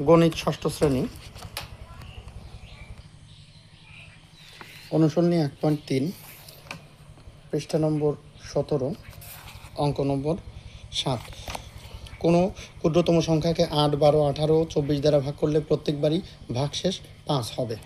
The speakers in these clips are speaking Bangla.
গণিত ষষ্ঠ শ্রেণী অনুসরণী 1.3 পৃষ্ঠা নম্বর 17 অঙ্ক নম্বর 7। কোনো ক্ষুদ্রতম সংখ্যাকে 8, 12, 18 ও 24 দ্বারা ভাগ করলে প্রত্যেকবারই ভাগশেষ 5 হবে।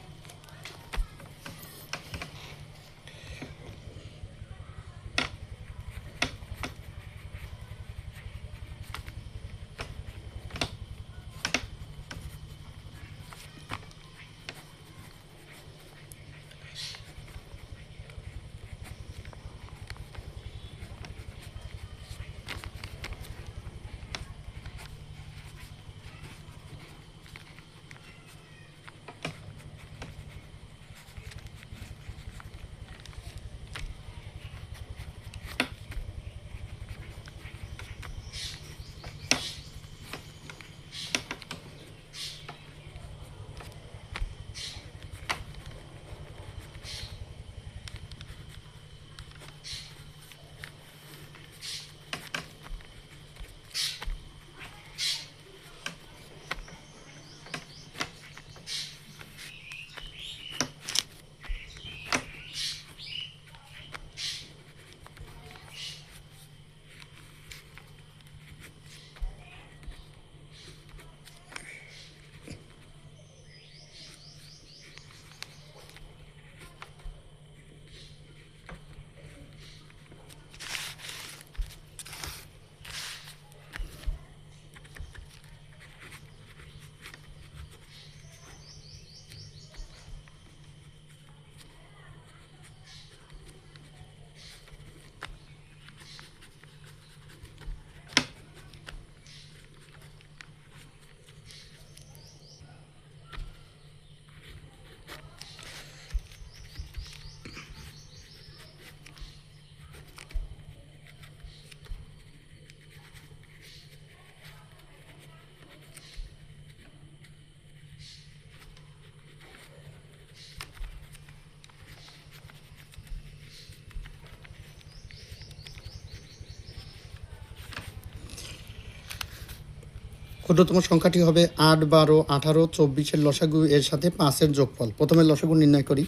ক্ষুদ্রতম সংখ্যাটি হবে 8, 12, 18, 24 লসাগু এর সাথে 5 যোগফল। প্রথমে লসাগু নির্ণয় করি।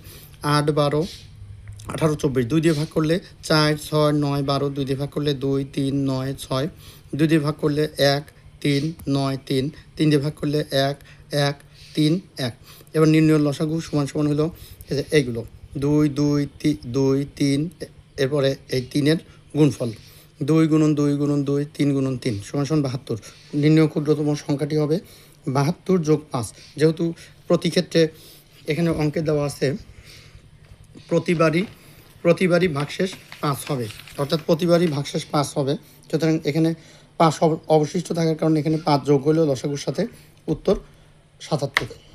8, 12, 18, 24 2 দিয়ে ভাগ করলে 4, 6, 9, 12, 2 দিয়ে ভাগ করলে 2, 3, 9, 6, 2 দিয়ে ভাগ করলে 1, 3, 9, 3, 3 দিয়ে ভাগ করলে 1, 1, 3, 1। এবার নির্ণয় লসাগু সমান সমান হলো এইগুলো 2, 2, 2, 3, এরপরে এই 3-এর গুণফল 2 গুণন 2 গুণন 2 3 গুণন 3 সমান সমান 72। নির্ণয় ক্ষুদ্রতম সংখ্যাটি হবে 72 যোগ 5। যেহেতু প্রতি ক্ষেত্রে এখানে অঙ্কে দেওয়া আছে প্রতিবারই ভাগশেষ 5 হবে, অর্থাৎ প্রতিবারই ভাগশেষ 5 হবে। সুতরাং এখানে 5 অবশিষ্ট থাকার কারণে এখানে 5 যোগ হলেও লসাগুর সাথে উত্তর 77।